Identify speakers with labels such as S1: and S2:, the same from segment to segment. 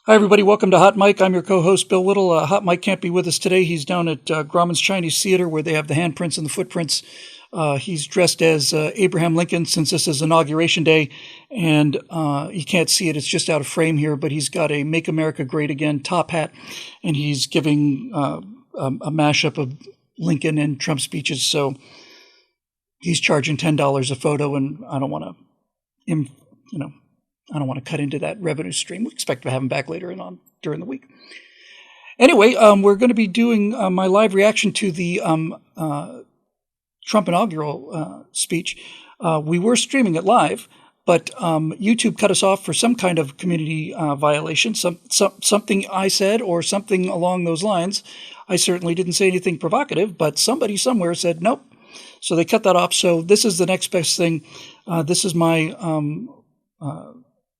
S1: Hi, everybody. Welcome to Hot Mike. I'm your co-host, Bill Whittle. Hot Mike can't be with us today. He's down at Grauman's Chinese Theater where they have the handprints and the footprints. He's dressed as Abraham Lincoln since this is Inauguration Day, and you can't see it. It's just out of frame here, but he's got a Make America Great Again top hat, and he's giving a mashup of Lincoln and Trump speeches. So he's charging $10 a photo, and I don't want to cut into that revenue stream. We expect to have him back later on during the week. Anyway, we're going to be doing my live reaction to the Trump inaugural speech. We were streaming it live, but YouTube cut us off for some kind of community violation, something I said or something along those lines. I certainly didn't say anything provocative, but somebody somewhere said nope. So they cut that off. So this is the next best thing. This is my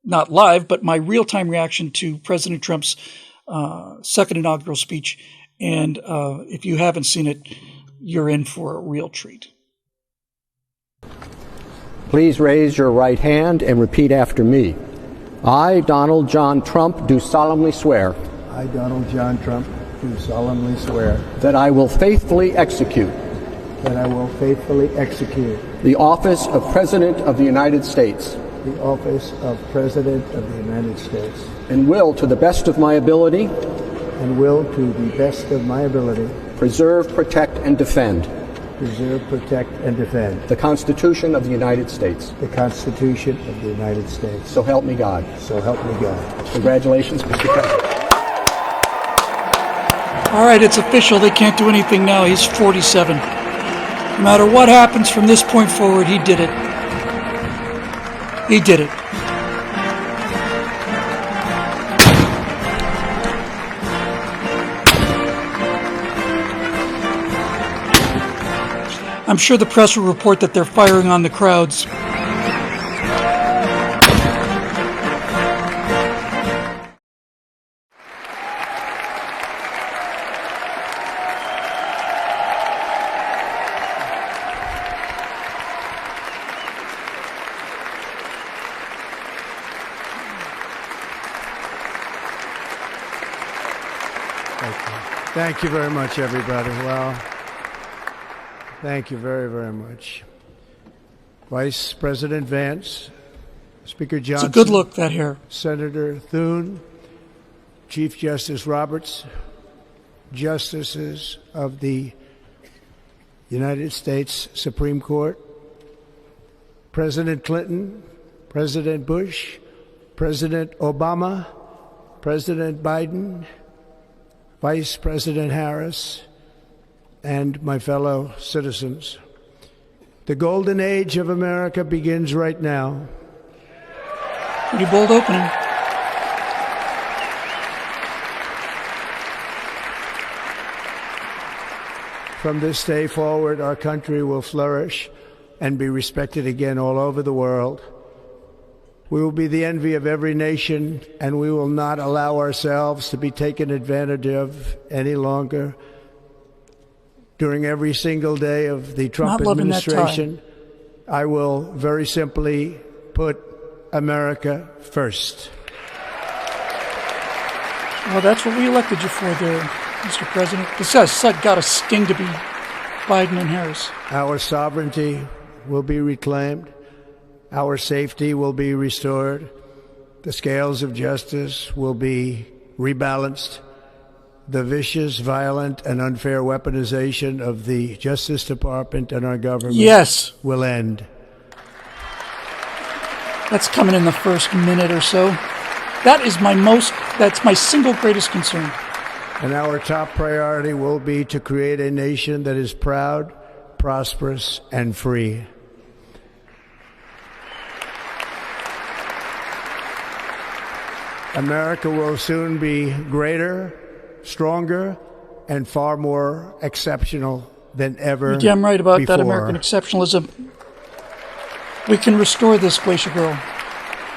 S1: not live, but my real-time reaction to President Trump's second inaugural speech. And if you haven't seen it, you're in for a real treat.
S2: Please raise your right hand and repeat after me. I, Donald John Trump, do solemnly swear.
S3: I, Donald John Trump, do solemnly swear.
S2: That I will faithfully execute.
S3: That I will faithfully execute.
S2: The office of President of the United States.
S3: The office of President of the United States.
S2: And will, to the best of my ability.
S3: And will, to the best of my ability.
S2: Preserve, protect, and defend.
S3: Preserve, protect, and defend.
S2: The Constitution of the United States.
S3: The Constitution of the United States.
S2: So help me God.
S3: So help me God.
S2: Congratulations, Mr. President.
S1: All right, it's official. They can't do anything now. He's 47. No matter what happens from this point forward, he did it. He did it. I'm sure the press will report that they're firing on the crowds.
S3: Thank you very much, everybody. Well, thank you very, very much. Vice President Vance, Speaker Johnson.
S1: It's a good look, that hair.
S3: Senator Thune, Chief Justice Roberts, Justices of the United States Supreme Court, President Clinton, President Bush, President Obama, President Biden, Vice President Harris, and my fellow citizens. The golden age of America begins right now.
S1: Pretty bold opening.
S3: From this day forward, our country will flourish and be respected again all over the world. We will be the envy of every nation, and we will not allow ourselves to be taken advantage of any longer. During every single day of the Trump administration, I will very simply put America first.
S1: Well, that's what we elected you for there, Mr. President. This has got a sting to be Biden and Harris.
S3: Our sovereignty will be reclaimed. Our safety will be restored. The scales of justice will be rebalanced. The vicious, violent, and unfair weaponization of the Justice Department and our government will end.
S1: That's coming in the first minute or so. That's my single greatest concern.
S3: And our top priority will be to create a nation that is proud, prosperous, and free. America will soon be greater, stronger, and far more exceptional than ever
S1: You're damn right about
S3: before.
S1: that American exceptionalism. We can restore this, Glacier Girl.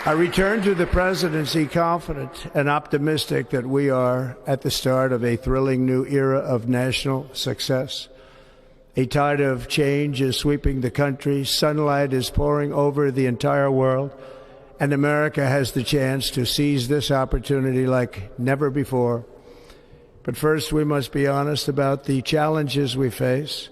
S3: I return to the presidency confident and optimistic that we are at the start of a thrilling new era of national success. A tide of change is sweeping the country. Sunlight is pouring over the entire world. And America has the chance to seize this opportunity like never before. But first, we must be honest about the challenges we face.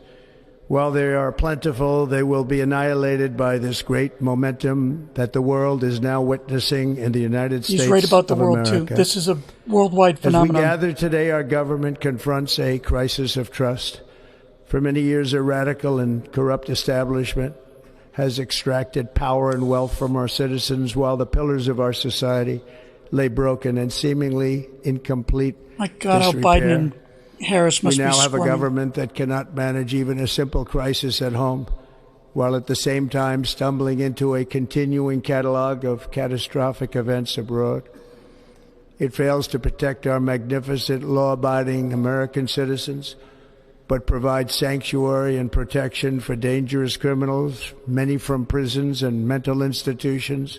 S3: While they are plentiful, they will be annihilated by this great momentum that the world is now witnessing in the United States of America.
S1: He's right about the world, too. This is a worldwide phenomenon.
S3: As we gather today, our government confronts a crisis of trust. For many years, a radical and corrupt establishment has extracted power and wealth from our citizens while the pillars of our society lay broken and seemingly in complete
S1: My God, how
S3: disrepair.
S1: Biden and Harris must
S3: We
S1: be
S3: now have a
S1: squirming.
S3: government that cannot manage even a simple crisis at home, while at the same time stumbling into a continuing catalog of catastrophic events abroad. It fails to protect our magnificent, law-abiding American citizens, but provides sanctuary and protection for dangerous criminals, many from prisons and mental institutions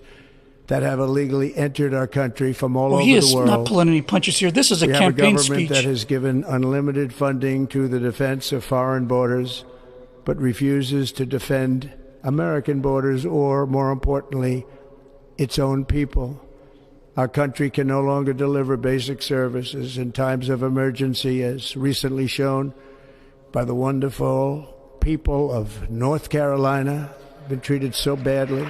S3: that have illegally entered our country from all over
S1: He
S3: the
S1: is
S3: world.
S1: not pulling any punches here. This is a
S3: We have
S1: campaign
S3: a government
S1: speech.
S3: that has given unlimited funding to the defense of foreign borders, but refuses to defend American borders or, more importantly, its own people. Our country can no longer deliver basic services in times of emergency, as recently shown by the wonderful people of North Carolina, been treated so badly.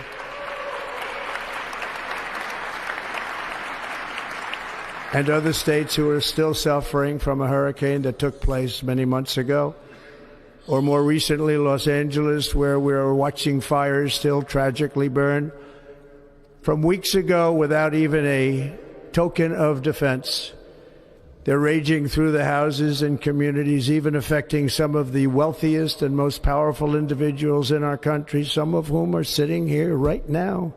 S3: And other states who are still suffering from a hurricane that took place many months ago. Or more recently, Los Angeles, where we're watching fires still tragically burn. From weeks ago, without even a token of defense, they're raging through the houses and communities, even affecting some of the wealthiest and most powerful individuals in our country, some of whom are sitting here right now.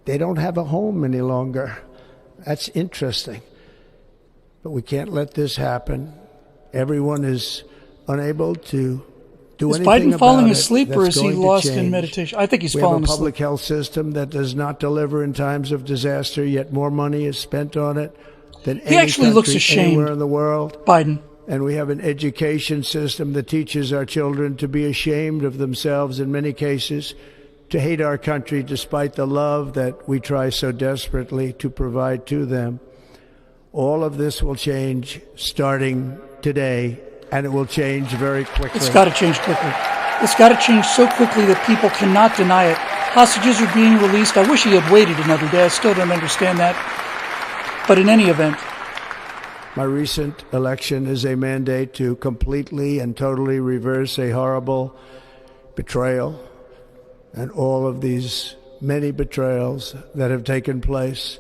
S3: They don't have a home any longer. That's interesting. But we can't let this happen. Everyone is unable to do anything
S1: Biden
S3: about
S1: falling
S3: it.
S1: asleep, or
S3: That's
S1: is he
S3: going to
S1: lost in
S3: change.
S1: meditation? I think he's
S3: We
S1: falling
S3: have a
S1: asleep.
S3: public health system that does not deliver in times of disaster, yet more money is spent on it than any
S1: actually looks
S3: country
S1: ashamed.
S3: anywhere in the world.
S1: Biden.
S3: And we have an education system that teaches our children to be ashamed of themselves in many cases, to hate our country despite the love that we try so desperately to provide to them. All of this will change starting today, and it will change very quickly.
S1: It's got to change quickly. It's got to change so quickly that people cannot deny it. Hostages are being released. I wish he had waited another day. I still don't understand that. But in any event,
S3: my recent election is a mandate to completely and totally reverse a horrible betrayal and all of these many betrayals that have taken place,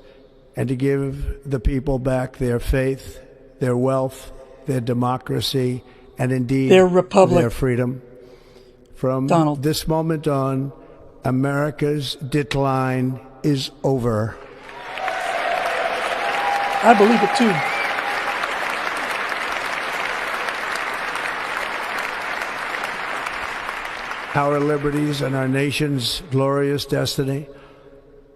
S3: and to give the people back their faith, their wealth, their democracy, and indeed
S1: their republic.
S3: Their freedom. From
S1: Donald.
S3: This moment on, America's decline is over.
S1: I believe it too.
S3: Our liberties and our nation's glorious destiny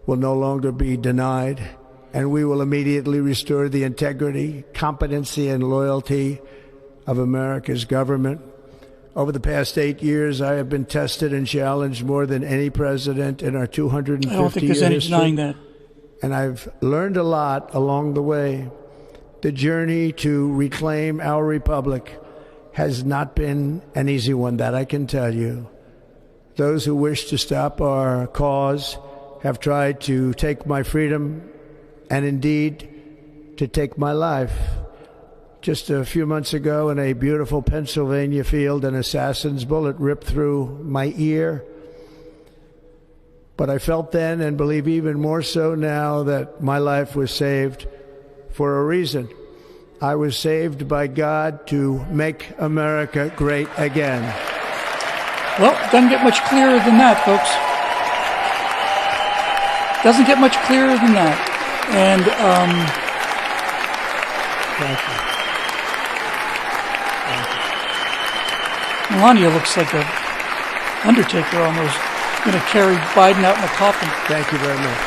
S3: will no longer be denied, and we will immediately restore the integrity, competency, and loyalty of America's government. Over the past 8 years, I have been tested and challenged more than any president in our 250-year history.
S1: I don't think there's any denying that.
S3: And I've learned a lot along the way. The journey to reclaim our republic has not been an easy one, that I can tell you. Those who wish to stop our cause have tried to take my freedom and indeed to take my life. Just a few months ago in a beautiful Pennsylvania field, an assassin's bullet ripped through my ear. But I felt then, and believe even more so now, that my life was saved for a reason. I was saved by God to make America great again.
S1: Well, it doesn't get much clearer than that, folks. Doesn't get much clearer than that. And,
S3: Thank you.
S1: Melania looks like a Undertaker almost. Going to carry Biden out in a coffin.
S3: Thank you very much.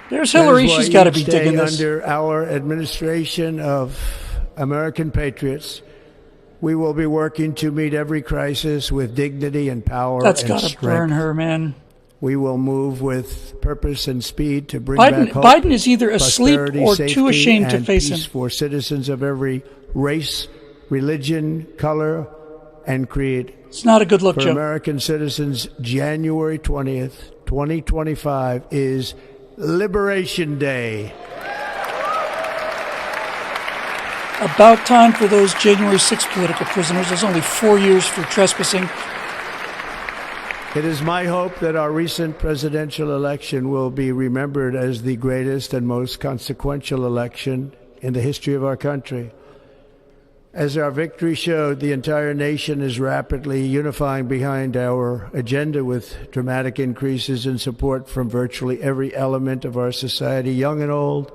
S1: There's Hillary.
S3: That is why
S1: She's got to
S3: each
S1: be
S3: day
S1: digging this.
S3: under our administration of American patriots, we will be working to meet every crisis with dignity and power
S1: That's
S3: and
S1: got to
S3: strength.
S1: burn her, man.
S3: We will move with purpose and speed to bring back hope,
S1: Biden is either asleep
S3: prosperity,
S1: or
S3: safety,
S1: too ashamed to
S3: and
S1: face
S3: peace
S1: him.
S3: for citizens of every race, religion, color, and creed.
S1: It's not a good look,
S3: For
S1: Joe.
S3: American citizens, January 20th, 2025 is Liberation Day.
S1: About time for those January 6th political prisoners. There's only 4 years for trespassing.
S3: It is my hope that our recent presidential election will be remembered as the greatest and most consequential election in the history of our country. As our victory showed, the entire nation is rapidly unifying behind our agenda with dramatic increases in support from virtually every element of our society, young and old,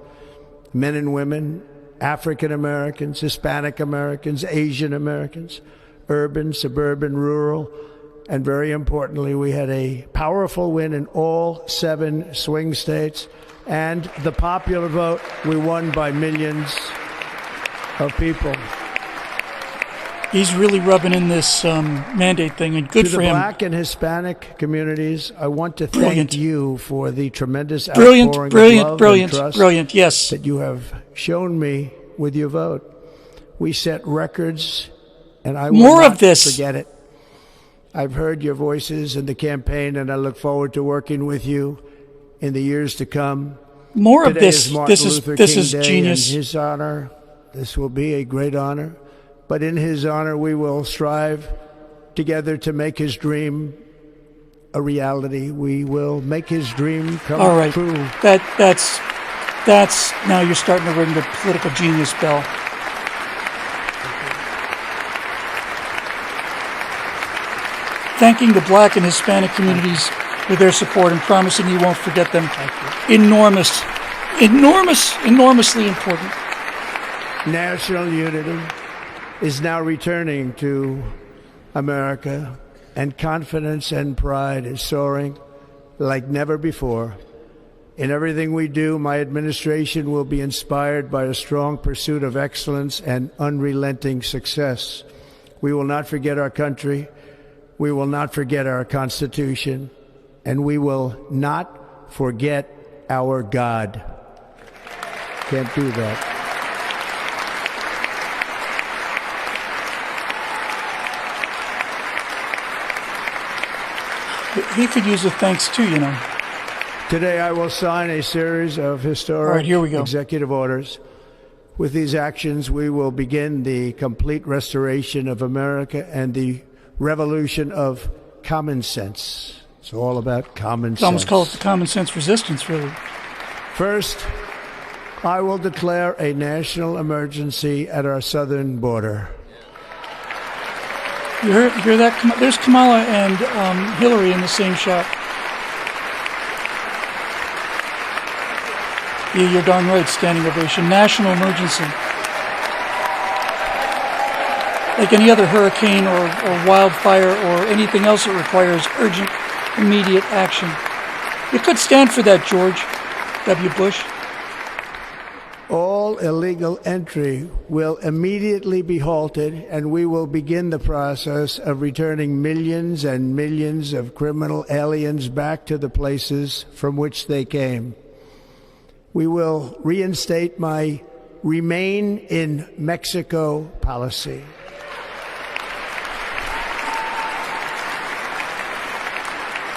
S3: men and women, African Americans, Hispanic Americans, Asian Americans, urban, suburban, rural, and very importantly, we had a powerful win in all 7 swing states. And the popular vote, we won by millions of people.
S1: He's really rubbing in this mandate thing, and good
S3: To
S1: for
S3: the
S1: him.
S3: Black and Hispanic communities, I want to
S1: Brilliant.
S3: thank you for the tremendous
S1: Brilliant,
S3: outpouring of
S1: brilliant,
S3: love
S1: brilliant,
S3: and trust
S1: brilliant. Yes.
S3: that you have shown me with your vote. We set records, and I will
S1: More
S3: not
S1: of this.
S3: forget it. I've heard your voices in the campaign, and I look forward to working with you in the years to come.
S1: More of
S3: Today
S1: this.
S3: is Martin
S1: This is
S3: Luther
S1: this
S3: King
S1: is
S3: Day.
S1: genius.
S3: In his honor, this will be a great honor. But in his honor, we will strive together to make his dream a reality. We will make his dream come
S1: All right.
S3: true.
S1: That's now you're starting to ring the political genius bell. Thanking the Black and Hispanic communities for their support and promising you won't forget them. Enormously important.
S3: National unity is now returning to America, and confidence and pride is soaring like never before. In everything we do, my administration will be inspired by a strong pursuit of excellence and unrelenting success. We will not forget our country. We will not forget our Constitution, and we will not forget our God. Can't do that.
S1: He could use a thanks too, you know.
S3: Today I will sign a series of historic
S1: All right, here we go.
S3: executive orders. With these actions, we will begin the complete restoration of America and the revolution of common sense. It's all about common sense.
S1: Almost call it the common sense resistance, really.
S3: First, I will declare a national emergency at our southern border.
S1: You hear that? There's Kamala and Hillary in the same shot. Yeah, you're darn right, standing ovation. National emergency. Like any other hurricane or wildfire or anything else that requires urgent, immediate action. You could stand for that, George W. Bush.
S3: All illegal entry will immediately be halted, and we will begin the process of returning millions and millions of criminal aliens back to the places from which they came. We will reinstate my Remain in Mexico policy.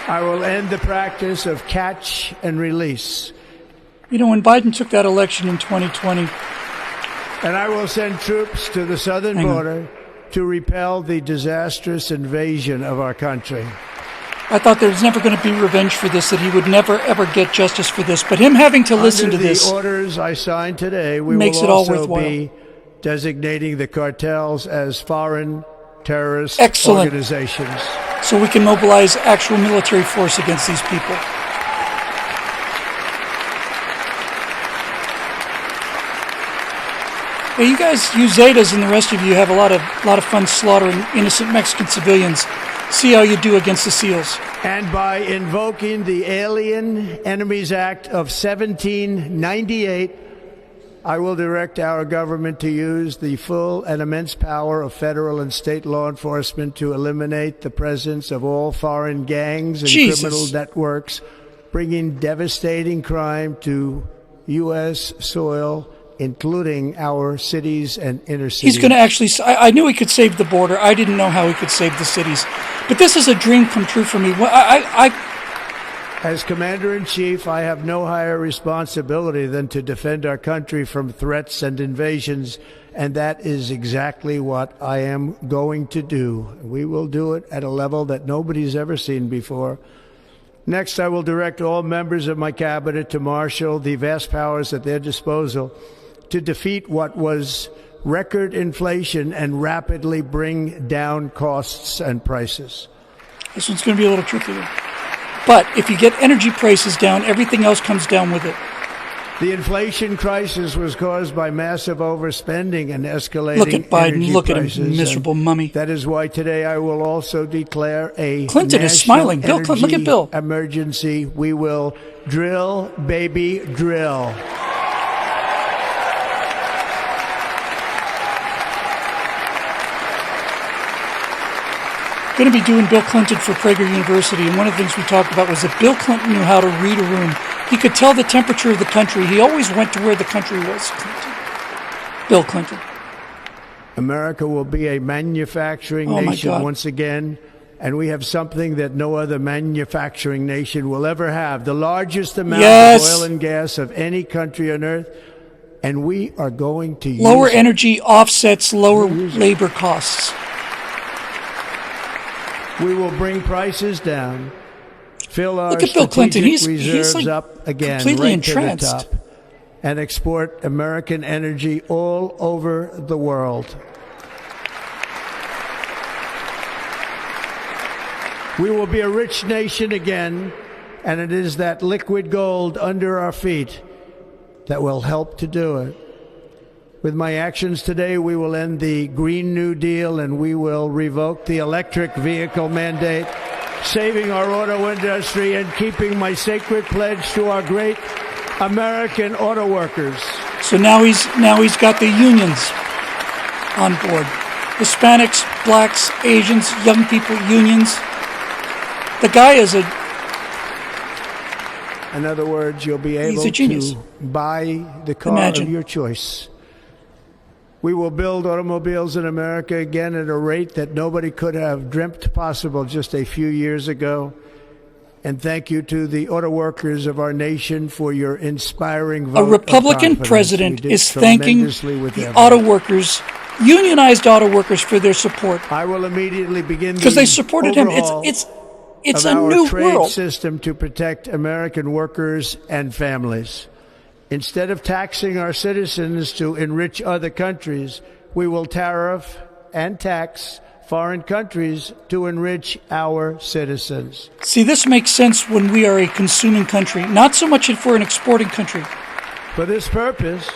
S3: I will end the practice of catch and release.
S1: You know, when Biden took that election in 2020,
S3: And I will send troops to the southern border to repel the disastrous invasion of our country.
S1: I thought there was never going to be revenge for this, that he would never, ever get justice for this. But him having to listen to
S3: Under
S1: this
S3: the orders I signed today, we
S1: makes
S3: will
S1: it all
S3: also
S1: worthwhile.
S3: be designating the cartels as foreign terrorist
S1: Excellent.
S3: organizations.
S1: so we can mobilize actual military force against these people. Hey, you guys, you Zetas and the rest of you have a lot of fun slaughtering innocent Mexican civilians. See how you do against the SEALs.
S3: And by invoking the Alien Enemies Act of 1798, I will direct our government to use the full and immense power of federal and state law enforcement to eliminate the presence of all foreign gangs and criminal networks, bringing devastating crime to U.S. soil, including our cities and inner cities.
S1: He's going to actually, I knew he could save the border. I didn't know how he could save the cities. But this is a dream come true for me.
S3: As Commander-in-Chief, I have no higher responsibility than to defend our country from threats and invasions, and that is exactly what I am going to do. We will do it at a level that nobody's ever seen before. Next, I will direct all members of my cabinet to marshal the vast powers at their disposal to defeat what was record inflation and rapidly bring down costs and prices.
S1: This one's going to be a little trickier. But if you get energy prices down, everything else comes down with it.
S3: The inflation crisis was caused by massive overspending and escalating
S1: Look at Biden.
S3: energy
S1: Look
S3: prices,
S1: at him, miserable mummy.
S3: That is why today I will also declare a
S1: Clinton is smiling. Bill Clinton, look at Bill.
S3: Emergency. We will drill, baby, drill.
S1: Going to be doing Bill Clinton for Prager University, and one of the things we talked about was that Bill Clinton knew how to read a room. He could tell the temperature of the country. He always went to where the country was. Bill Clinton.
S3: America will be a manufacturing nation once again, and we have something that no other manufacturing nation will ever have, the largest amount of oil and gas of any country on earth, and we are going to use
S1: lower energy offsets lower labor costs.
S3: We will bring prices down, fill our
S1: Look at Bill Clinton.
S3: reserves
S1: He's like
S3: up again,
S1: completely
S3: right
S1: entranced.
S3: to the top, and export American energy all over the world. We will be a rich nation again, and it is that liquid gold under our feet that will help to do it. With my actions today, we will end the Green New Deal and we will revoke the electric vehicle mandate, saving our auto industry and keeping my sacred pledge to our great American auto workers.
S1: So now he's got the unions on board. Hispanics, blacks, Asians, young people, unions. The guy is
S3: in other words, you'll be able to buy the car of your choice. We will build automobiles in America again at a rate that nobody could have dreamt possible just a few years ago. And thank you to the auto workers of our nation for your inspiring vote.
S1: A Republican president is thanking the auto workers, unionized auto workers, for their support.
S3: I will immediately begin
S1: because they supported him. It's a new
S3: trade system to protect American workers and families. Instead of taxing our citizens to enrich other countries, we will tariff and tax foreign countries to enrich our citizens.
S1: See, this makes sense when we are a consuming country, not so much if we're an exporting country.
S3: For this purpose,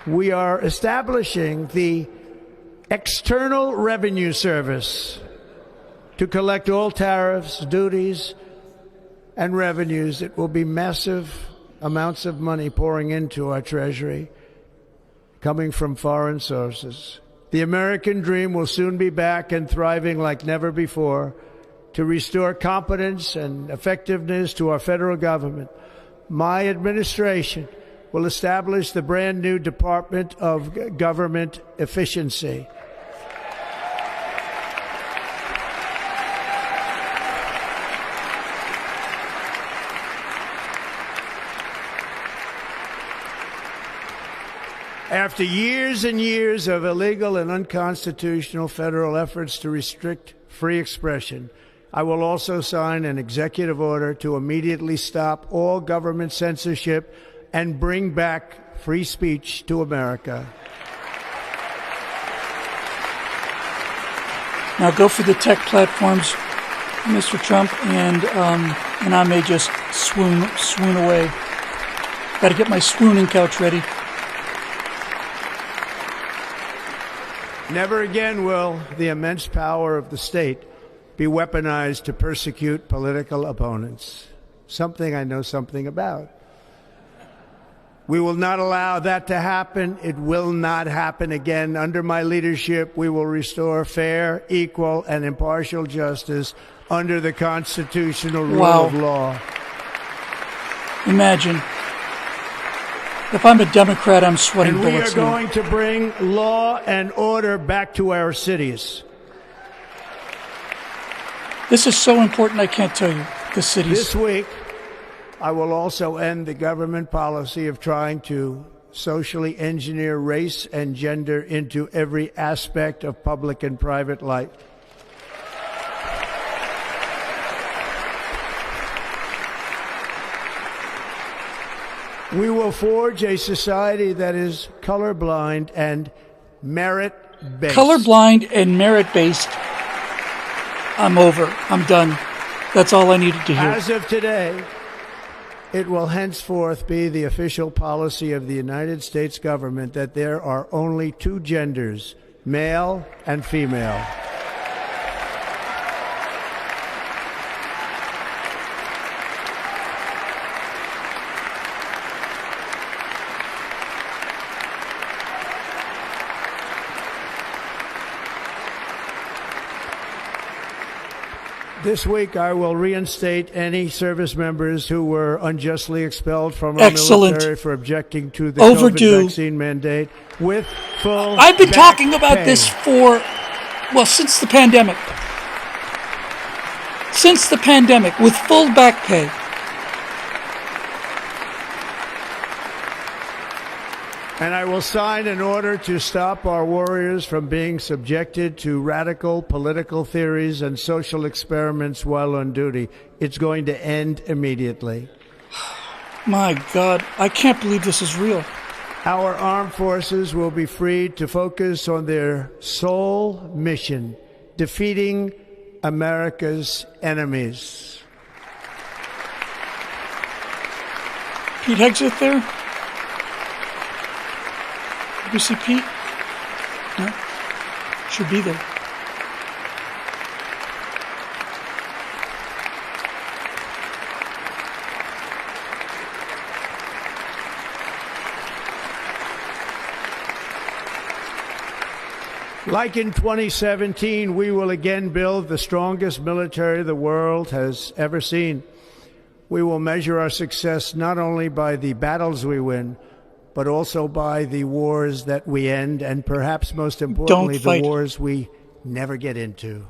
S3: we are establishing the External Revenue Service to collect all tariffs, duties, and revenues. It will be massive amounts of money pouring into our treasury, coming from foreign sources. The American dream will soon be back and thriving like never before to restore competence and effectiveness to our federal government. My administration will establish the brand new Department of Government Efficiency. After years and years of illegal and unconstitutional federal efforts to restrict free expression, I will also sign an executive order to immediately stop all government censorship and bring back free speech to America.
S1: Now go for the tech platforms, Mr. Trump, and I may just swoon away. Got to get my swooning couch ready.
S3: Never again will the immense power of the state be weaponized to persecute political opponents, something I know something about. We will not allow that to happen. It will not happen again. Under my leadership, we will restore fair, equal, and impartial justice under the constitutional rule of law.
S1: Imagine. If I'm a Democrat, I'm sweating
S3: bullets. And we
S1: bullets
S3: are going to bring law and order back to our cities.
S1: This is so important, I can't tell you. The cities.
S3: This week, I will also end the government policy of trying to socially engineer race and gender into every aspect of public and private life. We will forge a society that is colorblind and merit-based.
S1: Colorblind and merit-based. I'm over. I'm done. That's all I needed to hear.
S3: As of today, it will henceforth be the official policy of the United States government that there are only two genders, male and female. This week, I will reinstate any service members who were unjustly expelled from our military for objecting to the COVID vaccine mandate with full
S1: I've been talking about
S3: pay.
S1: this since the pandemic. Since the pandemic, with full back pay.
S3: And I will sign an order to stop our warriors from being subjected to radical political theories and social experiments while on duty. It's going to end immediately.
S1: My God, I can't believe this is real.
S3: Our armed forces will be freed to focus on their sole mission, defeating America's enemies.
S1: Pete Hegseth there? Did you see Pete? No? Should be there.
S3: Like in 2017, we will again build the strongest military the world has ever seen. We will measure our success not only by the battles we win, but also by the wars that we end, and perhaps most importantly, the wars we never get into.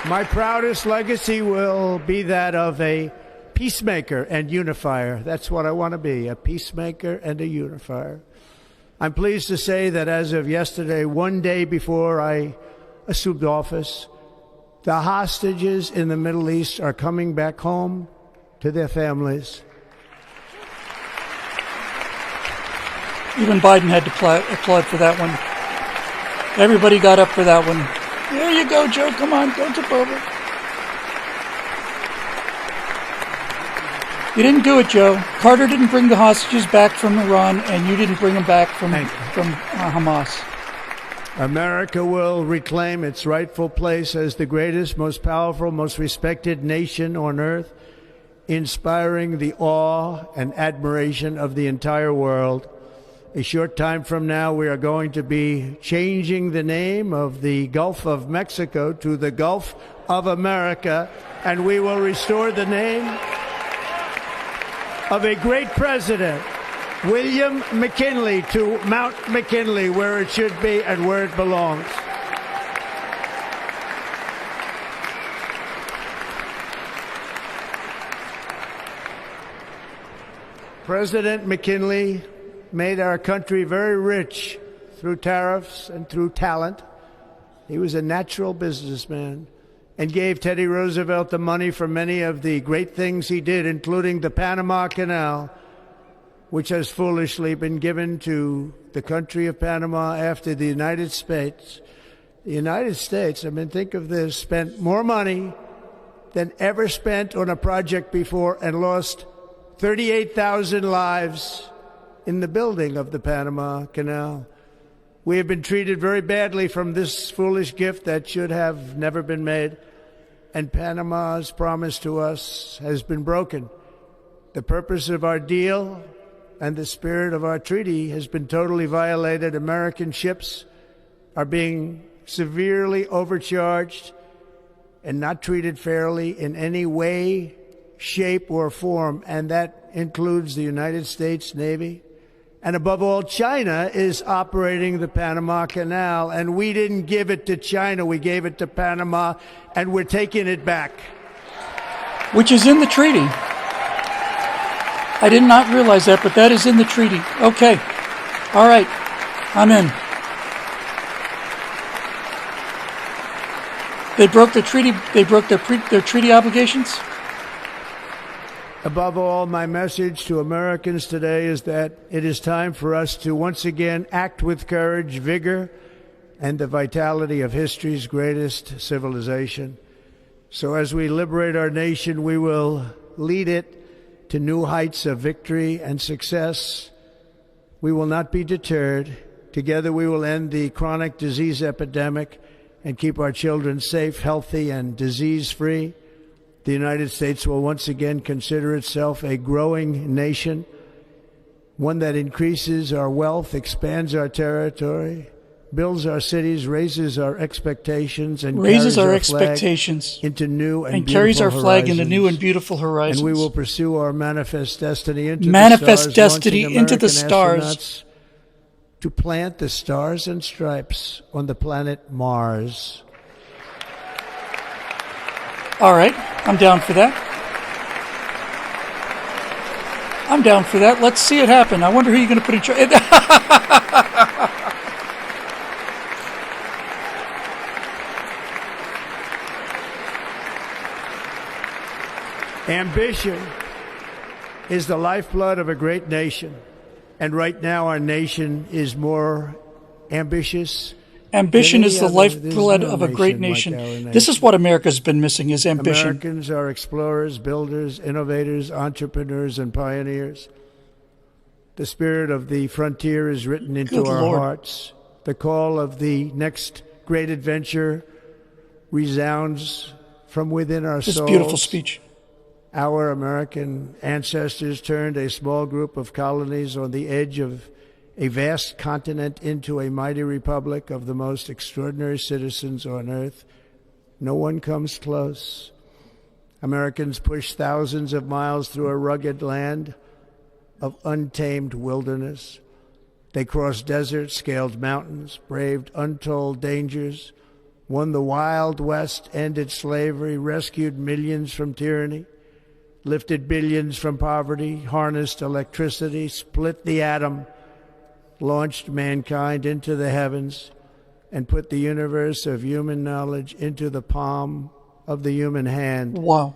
S3: My proudest legacy will be that of a peacemaker and unifier. That's what I want to be, a peacemaker and a unifier. I'm pleased to say that as of yesterday, one day before I assumed office, the hostages in the Middle East are coming back home to their families.
S1: Even Biden had to applaud for that one. Everybody got up for that one. There you go, Joe. Come on, don't tip over. You didn't do it, Joe. Carter didn't bring the hostages back from Iran, and you didn't bring them back from Hamas.
S3: America will reclaim its rightful place as the greatest, most powerful, most respected nation on earth, inspiring the awe and admiration of the entire world. A short time from now, we are going to be changing the name of the Gulf of Mexico to the Gulf of America, and we will restore the name of a great president, William McKinley, to Mount McKinley, where it should be and where it belongs. President McKinley made our country very rich through tariffs and through talent. He was a natural businessman and gave Teddy Roosevelt the money for many of the great things he did, including the Panama Canal, which has foolishly been given to the country of Panama after the United States. The United States, think of this, spent more money than ever spent on a project before and lost 38,000 lives in the building of the Panama Canal. We have been treated very badly from this foolish gift that should have never been made, and Panama's promise to us has been broken. The purpose of our deal and the spirit of our treaty has been totally violated. American ships are being severely overcharged and not treated fairly in any way, shape, or form, and that includes the United States Navy. And above all, China is operating the Panama Canal, and we didn't give it to China, we gave it to Panama, and we're taking it back.
S1: Which is in the treaty. I did not realize that, but that is in the treaty. Okay. All right. I'm in. They broke the treaty. They broke their treaty obligations.
S3: Above all, my message to Americans today is that it is time for us to once again act with courage, vigor, and the vitality of history's greatest civilization. So as we liberate our nation, we will lead it to new heights of victory and success. We will not be deterred. Together we will end the chronic disease epidemic and keep our children safe, healthy, and disease-free. The United States will once again consider itself a growing nation, one that increases our wealth, expands our territory, builds our cities, raises our expectations, and
S1: raises our
S3: carries our
S1: expectations
S3: flag into new and
S1: carries our
S3: beautiful
S1: flag into new
S3: horizons.
S1: and beautiful horizons.
S3: And we will pursue our manifest destiny into
S1: Manifest
S3: the stars,
S1: destiny
S3: launching
S1: into the
S3: American
S1: stars.
S3: astronauts to plant the stars and stripes on the planet Mars.
S1: All right, I'm down for that. I'm down for that. Let's see it happen. I wonder who you're going to put in charge.
S3: Ambition is the lifeblood of a great nation. And right now our nation is more ambitious.
S1: Ambition is the
S3: There's
S1: lifeblood
S3: no
S1: of a great
S3: nation
S1: nation.
S3: like our nation.
S1: This is what America's been missing, is ambition.
S3: Americans are explorers, builders, innovators, entrepreneurs, and pioneers. The spirit of the frontier is written into
S1: Good
S3: our
S1: Lord.
S3: hearts. The call of the next great adventure resounds from within our
S1: This
S3: souls.
S1: beautiful speech.
S3: Our American ancestors turned a small group of colonies on the edge of a vast continent into a mighty republic of the most extraordinary citizens on earth. No one comes close. Americans pushed thousands of miles through a rugged land of untamed wilderness. They crossed deserts, scaled mountains, braved untold dangers, won the Wild West, ended slavery, rescued millions from tyranny, lifted billions from poverty, harnessed electricity, split the atom, launched mankind into the heavens, and put the universe of human knowledge into the palm of the human hand.
S1: Wow.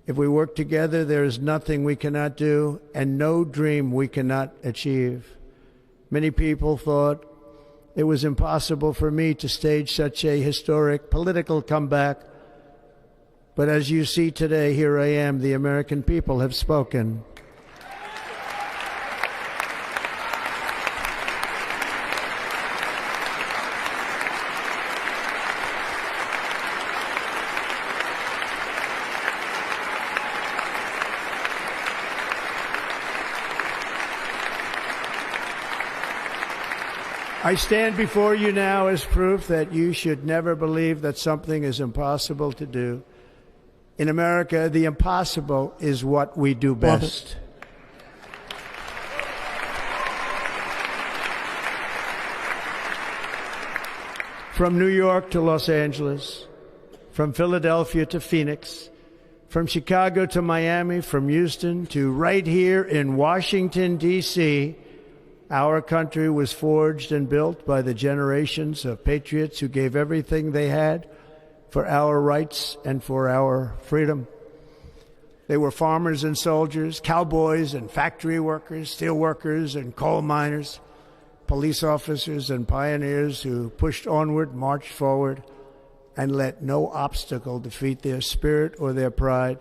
S3: If we work together, there is nothing we cannot do and no dream we cannot achieve. Many people thought it was impossible for me to stage such a historic political comeback. But as you see today, here I am. The American people have spoken. I stand before you now as proof that you should never believe that something is impossible to do. In America, the impossible is what we do best. From New York to Los Angeles, from Philadelphia to Phoenix, from Chicago to Miami, from Houston to right here in Washington, D.C., our country was forged and built by the generations of patriots who gave everything they had for our rights and for our freedom. They were farmers and soldiers, cowboys and factory workers, steel workers and coal miners, police officers and pioneers who pushed onward, marched forward, and let no obstacle defeat their spirit or their pride.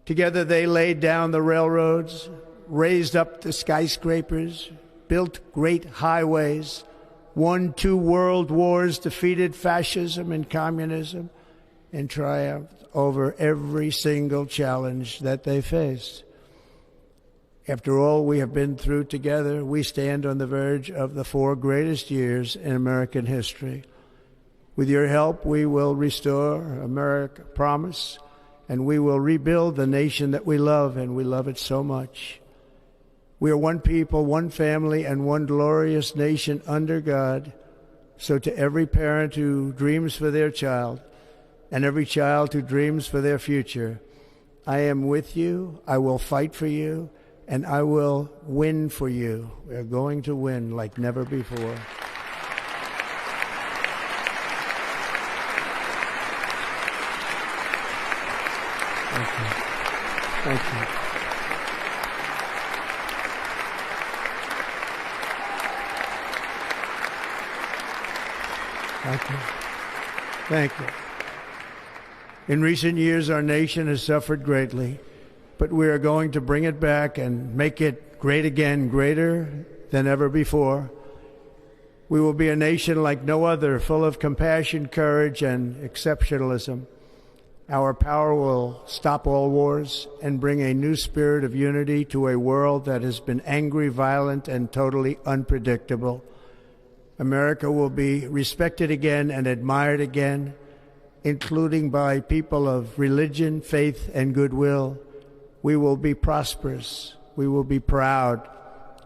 S3: Together they laid down the railroads, raised up the skyscrapers, built great highways, won 2 world wars, defeated fascism and communism, and triumphed over every single challenge that they faced. After all we have been through together, we stand on the verge of the 4 greatest years in American history. With your help, we will restore America, promise, and we will rebuild the nation that we love, and we love it so much. We are one people, one family, and one glorious nation under God. So to every parent who dreams for their child, and every child who dreams for their future, I am with you, I will fight for you, and I will win for you. We are going to win like never before. Thank you. Thank you. Thank you. Thank you. In recent years, our nation has suffered greatly, but we are going to bring it back and make it great again, greater than ever before. We will be a nation like no other, full of compassion, courage, and exceptionalism. Our power will stop all wars and bring a new spirit of unity to a world that has been angry, violent, and totally unpredictable. America will be respected again and admired again, including by people of religion, faith, and goodwill. We will be prosperous. We will be proud.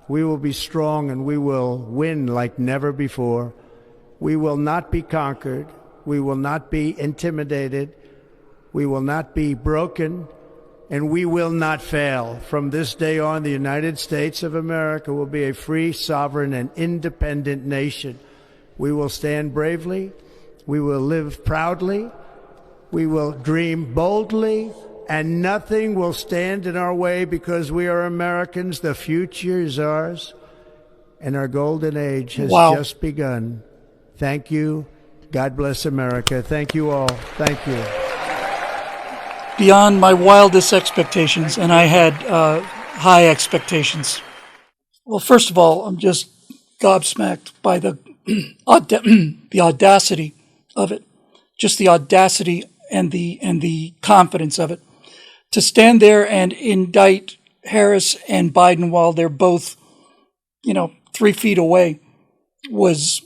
S3: We will be strong, and we will win like never before. We will not be conquered. We will not be intimidated. We will not be broken, and we will not fail. From this day on, the United States of America will be a free, sovereign, and independent nation. We will stand bravely. We will live proudly. We will dream boldly, and nothing will stand in our way because we are Americans. The future is ours, and our golden age has just begun. Thank you. God bless America. Thank you all. Thank you.
S1: Beyond my wildest expectations, and I had high expectations. Well, first of all, I'm just gobsmacked by the the audacity of it, just the audacity and the confidence of it. To stand there and indict Harris and Biden while they're both, 3 feet away was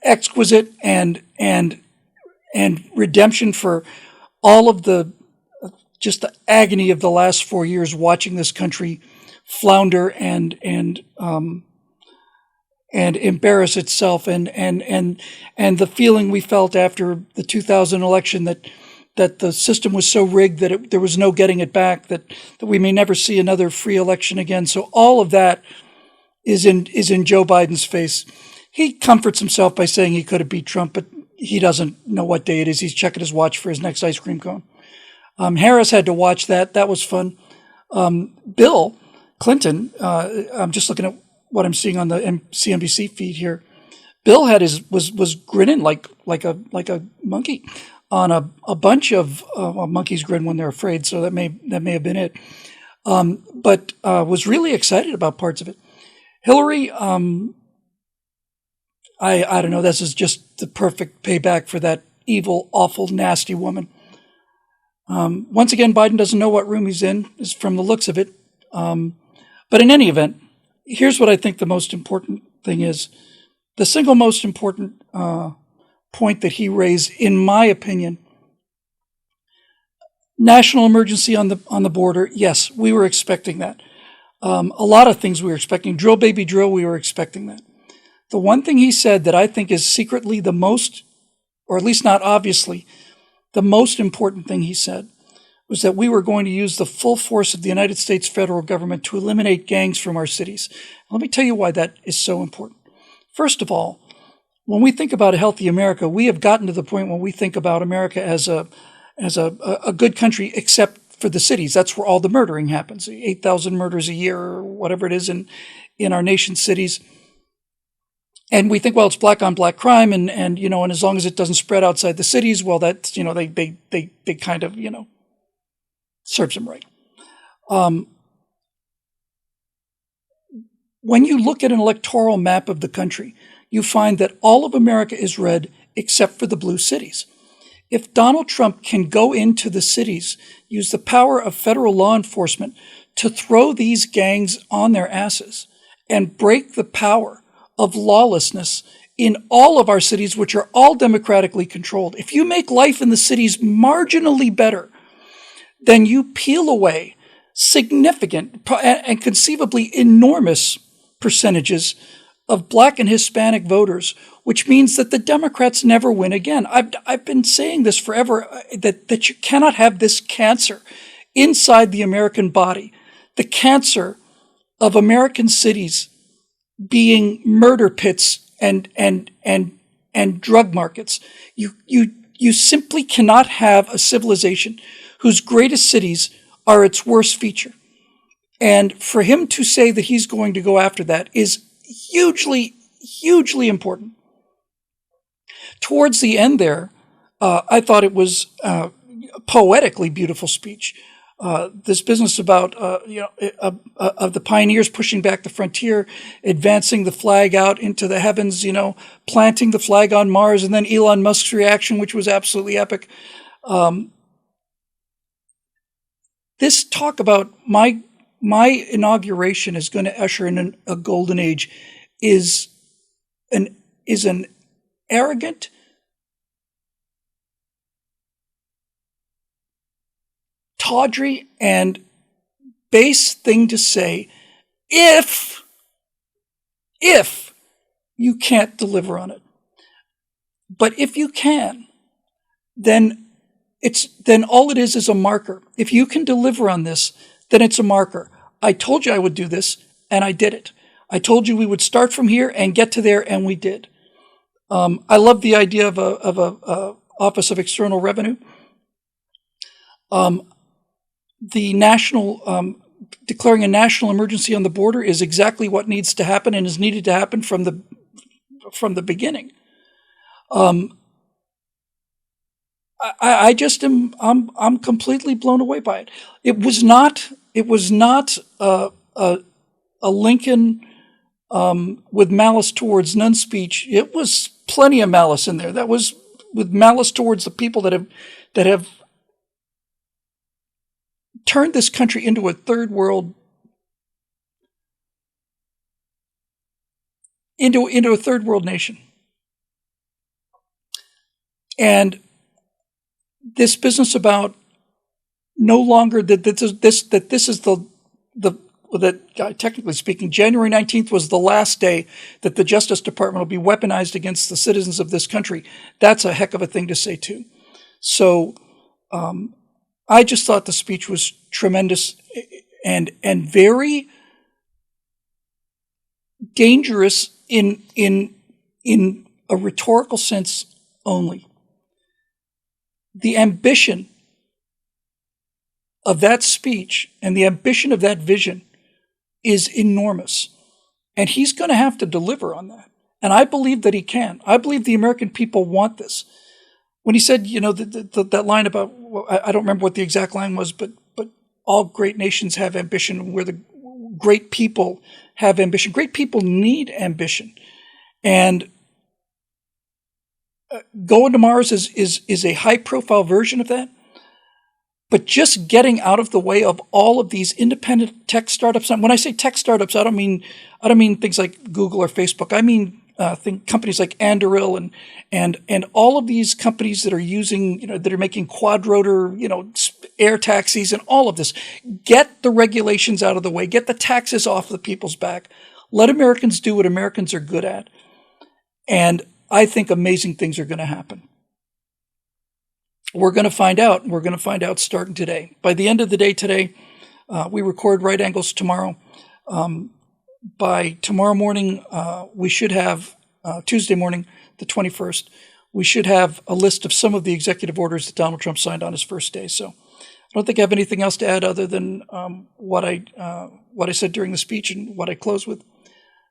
S1: exquisite and redemption for all of just the agony of the last 4 years watching this country flounder and embarrass itself and the feeling we felt after the 2000 election that the system was so rigged that there was no getting it back, that we may never see another free election again. So all of that is in Joe Biden's face. He comforts himself by saying he could have beat Trump, but he doesn't know what day it is. He's checking his watch for his next ice cream cone. Harris had to watch that. That was fun. Bill Clinton, I'm just looking at what I'm seeing on the CNBC feed here. Bill had was grinning like a monkey on a bunch of monkeys grin when they're afraid. So that may have been it. But was really excited about parts of it. Hillary, I don't know. This is just the perfect payback for that evil, awful, nasty woman. Once again, Biden doesn't know what room he's in, is from the looks of it. But in any event, here's what I think the most important thing is. The single most important point that he raised, in my opinion, national emergency on the border. Yes, we were expecting that. A lot of things we were expecting. Drill, baby, drill. We were expecting that. The one thing he said that I think is secretly the most, or at least not obviously, the most important thing he said was that we were going to use the full force of the United States federal government to eliminate gangs from our cities. Let me tell you why that is so important. First of all, when we think about a healthy America, we have gotten to the point when we think about America as a good country, except for the cities. That's where all the murdering happens. 8,000 murders a year, or whatever it is in our nation's cities. And we think, well, it's black on black crime, and as long as it doesn't spread outside the cities, well, that's, they kind of, serves them right. When you look at an electoral map of the country, you find that all of America is red except for the blue cities. If Donald Trump can go into the cities, use the power of federal law enforcement to throw these gangs on their asses and break the power of lawlessness in all of our cities, which are all democratically controlled, if you make life in the cities marginally better, then you peel away significant and conceivably enormous percentages of Black and Hispanic voters, which means that the Democrats never win again. I've been saying this forever, that you cannot have this cancer inside the American body, the cancer of American cities being murder pits and drug markets. You simply cannot have a civilization whose greatest cities are its worst feature. And for him to say that he's going to go after that is hugely, hugely important. Towards the end there, I thought it was a poetically beautiful speech. This business about of the pioneers pushing back the frontier, advancing the flag out into the heavens, planting the flag on Mars, and then Elon Musk's reaction, which was absolutely epic. This talk about my inauguration is going to usher in a golden age is an arrogant, tawdry, and base thing to say if you can't deliver on it. But if you can, then all it is a marker. If you can deliver on this, then it's a marker. I told you I would do this, and I did it. I told you we would start from here and get to there, and we did. I love the idea of a Office of External Revenue. The national declaring a national emergency on the border is exactly what needs to happen and is needed to happen from the beginning. I just I'm completely blown away by it. It was not a Lincoln with malice towards none speech. It was plenty of malice in there. That was with malice towards the people that have turned this country into a third world nation. And this business about no longer that technically speaking, January 19th was the last day that the Justice Department will be weaponized against the citizens of this country. That's a heck of a thing to say too. So I just thought the speech was tremendous and very dangerous in a rhetorical sense only. The ambition of that speech and the ambition of that vision is enormous. And he's going to have to deliver on that. And I believe that he can. I believe the American people want this. When he said, that line about, I don't remember what the exact line was, but all great nations have ambition, where the great people have ambition. Great people need ambition. And going to Mars is a high-profile version of that. But just getting out of the way of all of these independent tech startups. And when I say tech startups, I don't mean things like Google or Facebook. I mean companies like Anduril and all of these companies that are using, that are making quadrotor, air taxis and all of this. Get the regulations out of the way. Get the taxes off the people's back. Let Americans do what Americans are good at. And I think amazing things are going to happen. We're going to find out. We're going to find out starting today. By the end of the day today, we record Right Angles tomorrow. By tomorrow morning, we should have, Tuesday morning, the 21st, we should have a list of some of the executive orders that Donald Trump signed on his first day. So I don't think I have anything else to add other than what I said during the speech and what I close with.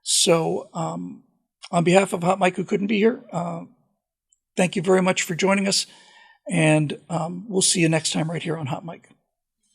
S1: So On behalf of Hot Mike, who couldn't be here, thank you very much for joining us, and we'll see you next time right here on Hot Mike.